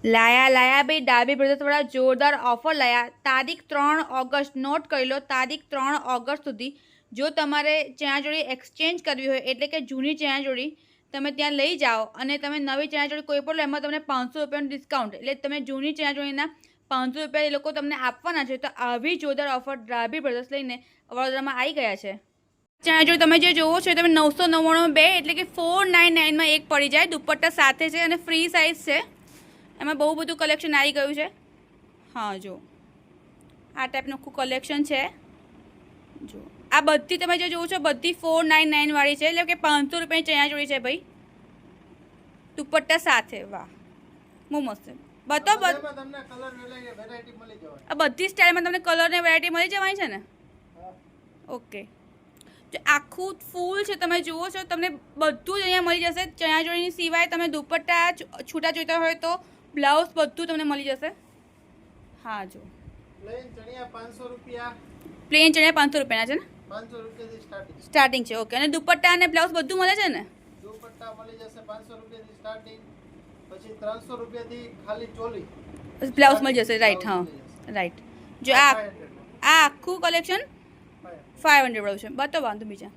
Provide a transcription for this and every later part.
લાયા ભાઈ ડાબી બ્રધર્સવાળા જોરદાર ઓફર લાયા. તારીખ 3 ઓગસ્ટ નોટ કરી લો. તારીખ 3 ઓગસ્ટ સુધી જો તમારે ચણાચોળી એક્સચેન્જ કરવી હોય એટલે કે જૂની ચણાચોળી તમે ત્યાં લઈ જાઓ અને તમે નવી ચણાચોળી કોઈ પણ લો એમાં તમને 500 રૂપિયાનું ડિસ્કાઉન્ટ એટલે તમે જૂની ચણાચોળીના 500 રૂપિયા એ લોકો તમને આપવાના છે. તો આવી જોરદાર ઓફર ડાબી બ્રધર્સ લઈને વડોદરામાં આવી ગયા છે. ચણાચોળી તમે જે જોવો છો તમે 999 બે એટલે કે 499માં એક પડી જાય. દુપટ્ટા સાથે છે અને ફ્રી સાઇઝ છે. એમાં બહુ બધું કલેક્શન આવી ગયું છે. હા જો આ ટાઈપનું આખું કલેક્શન છે. જો આ બધી તમે જે જોવો છો બધી 499 વાળી છે એટલે કે 500 રૂપિયાની ચણાચોળી છે ભાઈ, દુપટ્ટા સાથે. વાહ બહુ મસ્ત છે. બતાવો આ બધી સ્ટાઇલમાં તમને કલર ને વેરાયટી મળી જવાની છે ને. ઓકે જો આખું ફૂલ છે તમે જુઓ છો તમને બધું જ અહીંયા મળી જશે. ચણાચોળીની સિવાય તમે દુપટ્ટા છૂટા જોઈતા હોય તો બ્લાઉઝ બધું તમને મળી જશે. હા જો પ્લેન ચણિયા 500 રૂપિયાના છે ને, 500 રૂપિયાથી સ્ટાર્ટિંગ છે. ઓકે અને દુપટ્ટા અને બ્લાઉઝ બધું મળે છે ને. દુપટ્ટા મળી જશે 500 રૂપિયાથી સ્ટાર્ટિંગ, પછી 300 રૂપિયાથી ખાલી ચોલી, બ્લાઉઝ મળી જશે. રાઈટ, હા રાઈટ. જો આ આખું કલેક્શન 500 વાળું છે. બતાવો વાંધો બીજા.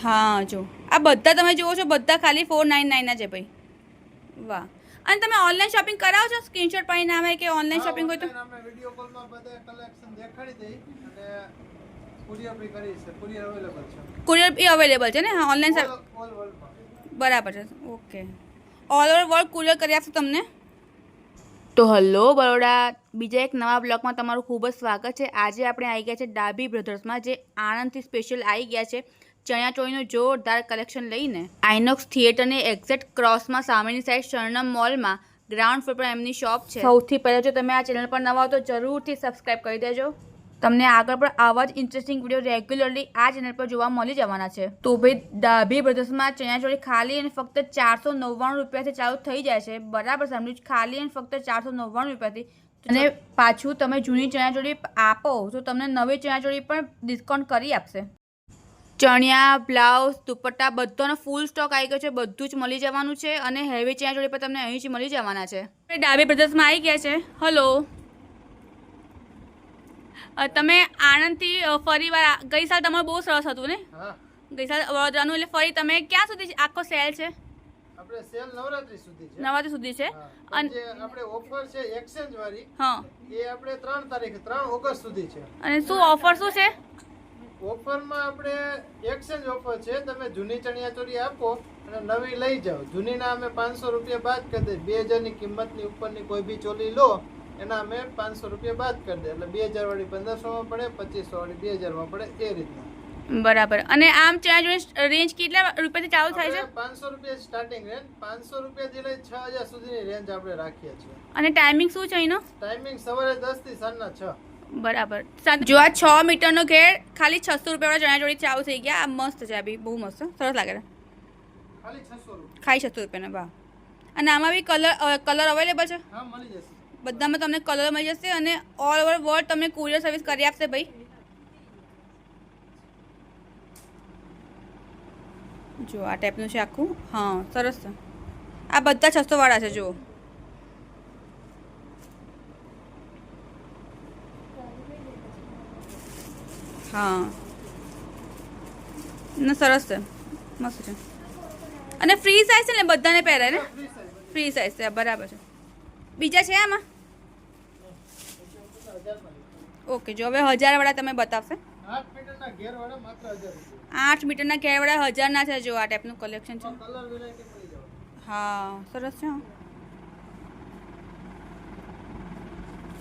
હા જો આ બધા તમે જુઓ છો બધા ખાલી 499 છે ભાઈ. વાહ. અને તમે ઓનલાઈન શોપિંગ કરાવો છો? સ્ક્રીનશોટ પાડીને આવે કે ઓનલાઈન શોપિંગ હોય તો આપણે વિડિયો કોલમાં બધા કલેક્શન દેખાડી દઈ અને કુરિયર બી કરી છે. કુરિયર અવેલેબલ છે. કુરિયર બી અવેલેબલ છે ને. હા ઓનલાઈન ઓલ વર્લ્ડમાં બરાબર છે. Okay all over world courier કરી આપશે તમને. તો હલો બરોડા, બીજા એક નવા બ્લોગમાં તમારું ખૂબ જ સ્વાગત છે. આજે આપણે આવી ગયા છે ડાબી બ્રધર્સમાં, જે આણંદથી સ્પેશિયલ આવી ગયા છે ચણિયાચોળીનું જોરદાર કલેક્શન લઈને. આઇનોક્સ થિયેટરની એક્ઝેક્ટ ક્રોસમાં સામેની સાઈડ શરણમ મોલમાં ગ્રાઉન્ડ ફ્લોર પર એમની શોપ છે. સૌથી પહેલાં જો તમે આ ચેનલ પર નવા હો તો જરૂરથી સબસ્ક્રાઈબ કરી દેજો. તમને આગળ પણ આવા જ ઇન્ટરેસ્ટિંગ વિડીયો રેગ્યુલરલી આ ચેનલ પર જોવા મળી જવાના છે. તો ભાઈ ડાબી બ્રધર્સમાં ચણિયાચોળી ખાલી અને ફક્ત 499 રૂપિયાથી ચાલુ થઈ જાય છે. બરાબર સમજ્યું? ખાલી અને ફક્ત 499 રૂપિયાથી. અને પાછું તમે જૂની ચણિયાચોળી આપો તો તમને નવી ચણિયાચોળી પણ ડિસ્કાઉન્ટ કરી આપશે. ચણિયા, બ્લાઉઝ, દુપટ્ટા બધાનો ફૂલ સ્ટોક આવી ગયો છે. બધું જ મળી જવાનું છે અને હેવી ચણિયાચોળી પર તમને અહીં જ મળી જવાના છે. ડાબી બ્રધર્સમાં આવી ગયા છે. હલો, તમે આણંદથી ફરી વાર ગઈ સાલ તમારું બહુ સરસ હતું ને. ગઈ સાલ વડોદરાનું એટલે ફરી તમે ક્યાં સુધી આખો સેલ છે? આપણે સેલ નવરાત્રી સુધી છે. નવરાત્રી સુધી છે. અને જે આપણે ઓફર છે એક્સચેન્જ વાળી, હા એ આપણે 3 તારીખે 3 ઓગસ્ટ સુધી છે. અને શું ઓફર શું છે? ઓફરમાં આપણે એક્સચેન્જ ઓફર છે. તમે જૂની ચણિયાચોળી આપો અને નવી લઈ જાઓ. જૂનીના અમે 500 રૂપિયા બાદ કરી દઈએ. 2000ની કિંમતની ઉપરની કોઈ બી ચોલી લો એના અમે 500 રૂપિયા બાદ કરી દઈએ. એટલે 2000 વાળી 1500માં પડે, 2500 વાળી 2000માં પડે, એ રીતના. બરાબર. અને આમ ચણિયાચોળી રેન્જ કેટલા રૂપિયાથી ચાલુ થાય છે? 500 રૂપિયા સ્ટાર્ટિંગ રેન્જ, 500 રૂપિયાથી લઈ 6000 સુધીની રેન્જ આપણે રાખીએ છીએ. અને ટાઈમિંગ શું છે એનો? ટાઈમિંગ સવારે 10 થી સાંજના 6. બરાબર. જો આ 6 મીટરનો ઘેર ખાલી 600 રૂપિયાવાળા ચણિયાચોળી ચાલુ થઈ ગયા. આ મસ્ત છે. આ બી બહુ મસ્ત સરસ લાગે છે. ખાલી 600 રૂપિયા. ખાલી 600 રૂપિયાના. વાહ. અને આમાં બી કલર અવેલેબલ છે? હા મળી જશે. બધામાં તમને કલર મળી જશે અને ઓલ ઓવર વર્લ્ડ તમને કુરિયર સર્વિસ કરી આપશે ભાઈ. જો આ ટાઈપનું છે આખું. હા સરસ છે. આ બધા 600 વાળા છે. જુઓ હા ના સરસ છે, મસ્ત છે. અને ફ્રી સાઇઝ છે ને બધાને પહેરાય ને. ફ્રી સાઇઝ છે. બરાબર છે. બીજા છે આમાં? ઓકે જો હવે 1000 વાળા તમે બતાવશે. 8 મીટરના ઘેરવાળા માત્ર 1000 રૂપિયા. 8 મીટરના ઘેરવાળા 1000ના છે. જો આ ટાઈપનું કલેક્શન છે. કલર વેરાયટી મળી જાવ. હા સરસ છે.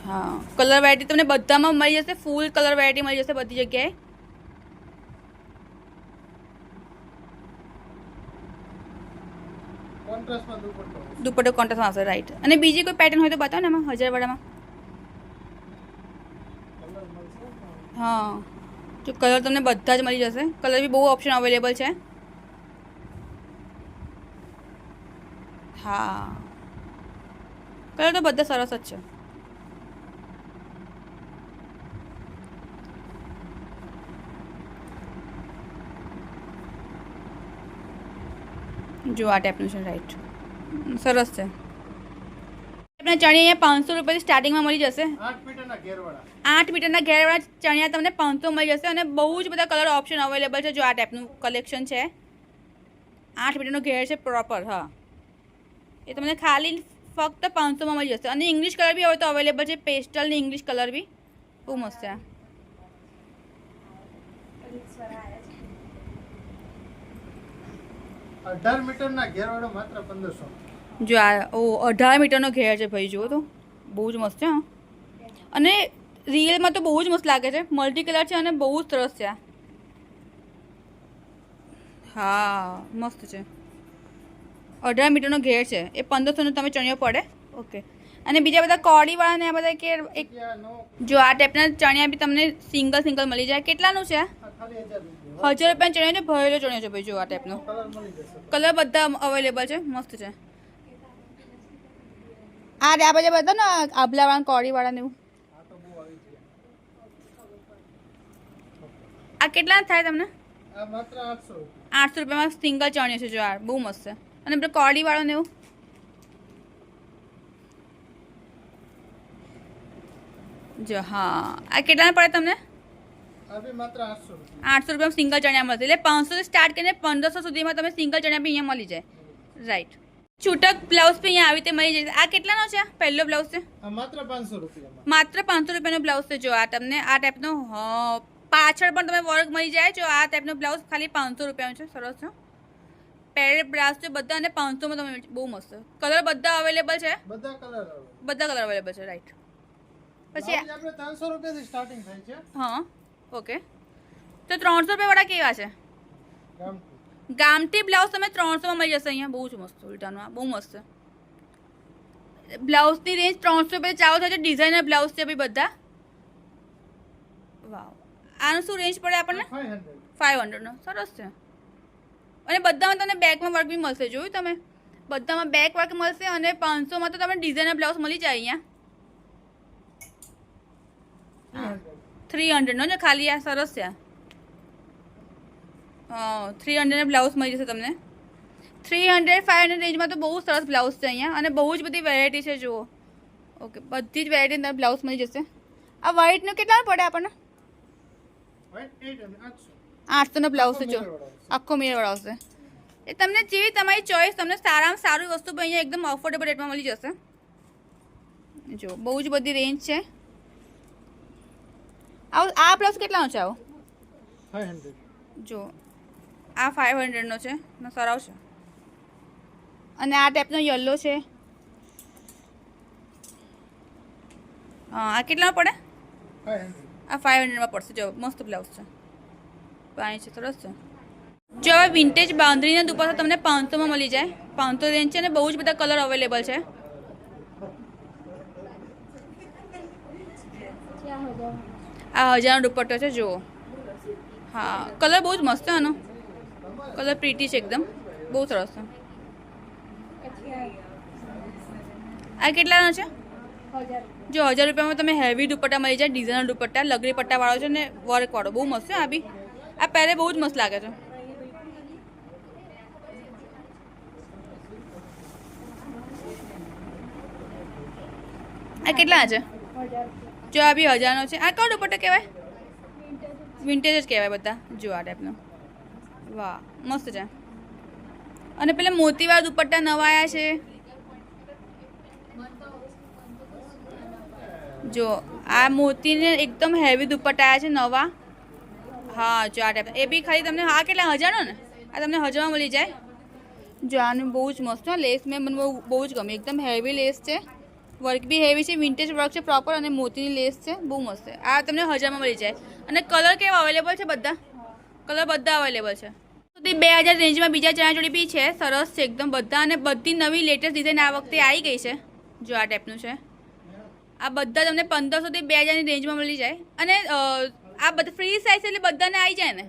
હા કલર વેરાયટી તમને બધામાં મળી જશે. ફૂલ કલર વેરાયટી મળી જશે બધી જગ્યાએ. કોન્ટ્રાસ્ટમાં દુપટ્ટો કોન્ટ્રાસ્ટમાં આવશે. રાઈટ. અને બીજી કોઈ પેટર્ન હોય તો બતાવો ને એમાં 1000 વાળામાં. હા જો કલર તમને બધા જ મળી જશે. કલર બી બહુ ઓપ્શન અવેલેબલ છે. હા કલર તો બધા સરસ જ છે. જો આ ટાઈપનું છે, રાઈટ, સરસ છે. આપણે ચણિયા અહીંયા 500 રૂપિયાથી સ્ટાર્ટિંગમાં મળી જશે. 8 મીટરના ઘેરવાળા. 8 મીટરના ઘેરવાળા ચણિયા તમને 500 મળી જશે અને બહુ જ બધા કલર ઓપ્શન અવેલેબલ છે. જો આ ટાઈપનું કલેક્શન છે, 8 મીટરનો ઘેર છે પ્રોપર. હા, એ તમને ખાલી ફક્ત 500માં મળી જશે. અને ઇંગ્લિશ કલર બી હવે તો અવેલેબલ છે, પેસ્ટલ ને ઇંગ્લિશ કલર બી બહુ મસ્ત છે. 18 મીટરના ઘેરવાળો માત્ર 1500. જો આ 18 મીટરનો ઘેર છે ભાઈ, જુઓ તો બહુ જ મસ્ત છે. હા, અને રિયલમાં તો બહુ જ મસ્ત લાગે છે, મલ્ટી કલર છે અને બહુ જ સરસ છે. હા, મસ્ત છે. 18 મીટરનો ઘેર છે, એ 1500નો તમે ચણિયો પડે. ઓકે. અને બીજા બધા કોડીવાળા ને આ બધા કે એક જો આ ટાઈપના ચણિયા બી તમને સિંગલ મળી જાય. કેટલાનું છે? ખાલી 1000 રૂપિયા. 1000 રૂપિયાનો ચણિયો છે, ભરેલો ચણિયો છે ભાઈ. જો આ ટાઈપનો કલર મળી જશે. કલર બધા અવેલેબલ છે, મસ્ત છે. આ બધા બધા ને આભલાવાળા કોડીવાળા ને એવું. આ તો બહુ આવી ગયા. આ કેટલા થાય તમને? આ માત્ર 800 રૂપિયા. 800 રૂપિયામાં સિંગલ ચણિયો છે. જો આ બહુ મસ્ત છે. અને પેલો કોડીવાળો ને એવું. જો હા, આ કેટલાના પડે તમને? આ બી માત્ર 800 રૂપિયા. 800 રૂપિયામાં સિંગલ ચણિયા મળશે. એટલે 500 થી સ્ટાર્ટ કરીને 1500 સુધીમાં તમે સિંગલ ચણિયા બી અહીંયા મળી જાય. રાઈટ. છૂટક બ્લાઉઝ બી અહીંયા આવી રીતે મળી જાય. આ કેટલાનો છે? પહેલો બ્લાઉઝ છે આ માત્ર 500 રૂપિયામાં. માત્ર 500 રૂપિયાનો બ્લાઉઝ છે. જો આ તમને આ ટાઈપનો પાછળ પણ તમે વર્ક મળી જાય. જો આ ટાઈપનો બ્લાઉઝ ખાલી 500 રૂપિયાનો છે. સરસ છે. પેરેડ બ્લાઉઝ છે બધા અને 500માં તમે બહુ મસ્ત. કલર બધા અવેલેબલ છે. બધા કલર આવે. બધા કલર અવેલેબલ છે. રાઈટ. પછી આપણે 300 રૂપિયાથી સ્ટાર્ટિંગ થાય છે. હા, ઓકે. તો 300 રૂપિયાવાળા કેવા છે? ગામઠી. ગામઠી બ્લાઉઝ તમે 300માં મળી જશે અહીંયા. બહુ જ મસ્ત. ઉલટાનું આ બહુ મસ્ત છે. બ્લાઉઝની રેન્જ 300 રૂપિયા ચાલુ થાય છે. ડિઝાઇનર બ્લાઉઝ છે ભાઈ બધા. વાવ. આનું શું રેન્જ પડે આપણને? 500. 500 નો. સરસ છે. અને બધામાં તમને બેકમાં વર્ક બી મળશે. જોયું તમે? બધામાં બેક વર્ક મળશે અને 500માં તો તમને ડિઝાઇનર બ્લાઉઝ મળી જાય અહીંયા. 300 નો છે ખાલી. આ સરસ છે. 300 બ્લાઉઝ મળી જશે તમને. 300-500 રેન્જમાં તો બહુ સરસ બ્લાઉઝ છે અહીંયા અને બહુ જ બધી વેરાયટી છે. જુઓ. ઓકે, બધી જ વેરાયટી બ્લાઉઝ મળી જશે. આ વ્હાઈટનું કેટલાનું પડે આપણને? White 800. 800નો બ્લાઉઝ છે. જો આખો મિરરવાળો આવશે. એ તમને જેવી તમારી ચોઈસ, તમને સારામાં સારી વસ્તુ પણ અહીંયા એકદમ અફોર્ડેબલ રેટમાં મળી જશે. જો બહુ જ બધી રેન્જ છે. આ બ્લાઉઝ કેટલાનો છે? આવો 500. જો આ 500નો છે ને સરાવ છે. અને આ ટાઈપનો યલો છે. હા, આ કેટલામાં પડે? 500. આ 500માં પડશે. જો મસ્ત બ્લાઉઝ છે. પાણી છે, સરસ છે. જો હવે વિન્ટેજ બાંધણીના દુપટ્ટા તમને 500માં મળી જાય. 500 રેન્જ છે અને બહુ જ બધા કલર અવેલેબલ છે. આ 1000નો દુપટ્ટો છે. જુઓ. હા, કલર બહુ જ મસ્ત છે આનો. કલર પ્રીટી છે એકદમ. બહુ સરસ છે. આ કેટલાનો છે? જો 1000 રૂપિયામાં તમે હેવી દુપટ્ટા મળી જાય. ડિઝાઇનર દુપટ્ટા, લગરી પટ્ટાવાળો છે ને વર્કવાળો. બહુ મસ્ત છે આ બી. આ પહેરે બહુ જ મસ્ત લાગે છે. આ કેટલા છે? જો આ બી 1000નો છે. આ કયો દુપટ્ટો કહેવાય? વિન્ટેજ જ કહેવાય બધા. જો આ ટાઈપનો. વાહ, મસ્ત છે. અને પેલા મોતીવાળા દુપટ્ટા નવા આવ્યા છે. જો આ મોતીને એકદમ હેવી દુપટ્ટા આવ્યા છે નવા. હા, જો આ ટાઈપ. એ બી ખાલી તમને આ કેટલા 1000નો ને? આ તમને 1000માં મળી જાય. જો આનું બહુ જ મસ્ત છે. લેસ મેં મને બહુ જ ગમે. એકદમ હેવી લેસ છે. વર્ક બી હેવી છે. વિન્ટેજ વર્ક છે પ્રોપર અને મોતીની લેસ છે. બહુ મસ્ત છે. આ તમને 1000માં મળી જાય. અને કલર કેવા અવેલેબલ છે? બધા કલર બધા અવેલેબલ છે. સુધી 2000 રેન્જમાં બીજા ચણિયાચોળી બી છે. સરસ છે એકદમ બધા. અને બધી નવી લેટેસ્ટ ડિઝાઇન આ વખતે આવી ગઈ છે. જો આ ટાઈપનું છે. આ બધા તમને 1500 થી 2000ની રેન્જમાં મળી જાય. અને આ બધા ફ્રી સાઇઝ એટલે બધાને આવી જાય ને?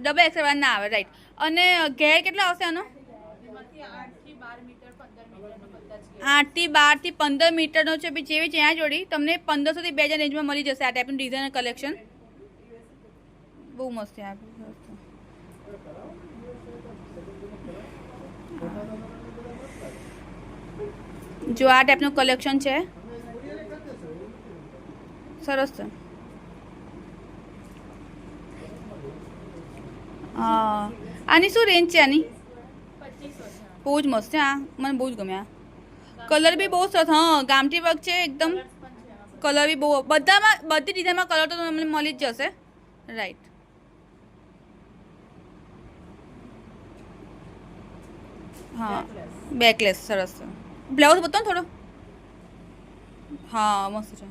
ડબલ એક્સેલ વાળા ના આવે. રાઈટ. અને ઘેર કેટલા આવશે આનો? 8 થી 12 થી 15 મીટરનો છે. જેવી ચણિયાચોળી તમને 1500 થી 2000 રેન્જમાં મળી જશે. આ ટાઈપનું ડિઝાઇનર કલેક્શન બહુ મસ્ત છે. જો આ ટાઈપનું કલેક્શન છે, સરસ છે. હા, આની શું રેન્જ છે આની? બહુ જ મસ્ત છે. આ મને બહુ જ ગમ્યા. કલર બી બહુ સરસ. હા, ગામઠી વર્ક છે એકદમ. કલર બી બહુ, બધામાં બધી ડિઝાઇનમાં કલર તો તમને મળી જ જશે. રાઈટ. હા, બેકલેસ સરસ છે. બ્લાઉઝ બતાવો થોડો. હા, મસ્ત છે.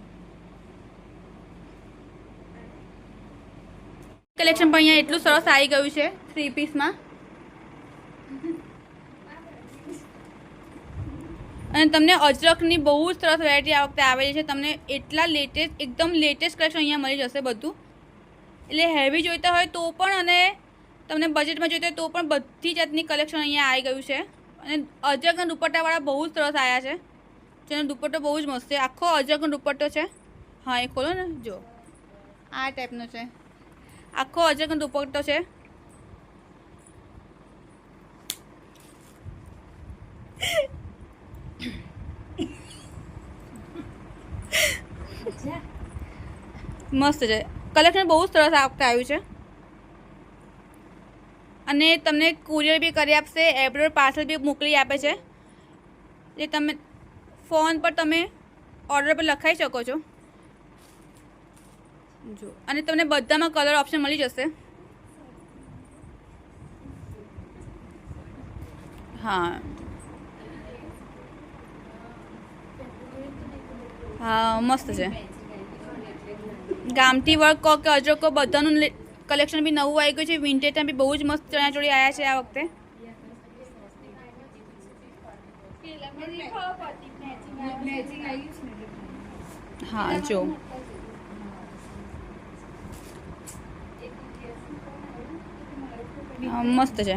કલેક્શન પણ અહીંયા એટલું સરસ આવી ગયું છે 3 પીસમાં. અને તમને અજરકની બહુ જ સરસ વેરાયટી આ વખતે આવેલી છે. તમને એટલા લેટેસ્ટ, એકદમ લેટેસ્ટ કલેક્શન અહીંયા મળી જશે બધું. એટલે હેવી જોઈતા હોય તો પણ, અને તમને બજેટમાં જોઈતા હોય તો પણ બધી જાતની કલેક્શન અહીંયા આવી ગયું છે. અને અજરકના દુપટ્ટાવાળા બહુ જ સરસ આવ્યા છે. જેનો દુપટ્ટો બહુ જ મસ્ત છે. આખો અજરકનો દુપટ્ટો છે. હા, એ ખોલો ને, જો આ ટાઈપનો છે. આખો અજરકનો દુપટ્ટો છે. મસ્ત છે કલેક્શન, બહુ સરસ આ વખતે આવ્યું છે. અને તમને કુરિયર બી કરી આપશે, એબ્રોડ પાર્સલ બી મોકલી આપે છે. જે તમે ફોન પર તમે ઓર્ડર પર લખાઈ શકો છો. જો, અને તમને બધામાં કલર ઓપ્શન મળી જશે. હા હા, મસ્ત છે. ગામઠી વર્ક કહો કે અજરક કહો, બધાનું કલેક્શન બી નવું આવી ગયું છે. વિન્ટેજના બી બહુ જ મસ્ત ચણિયાચોળી આવ્યા છે આ વખતે. હા, જો મસ્ત છે.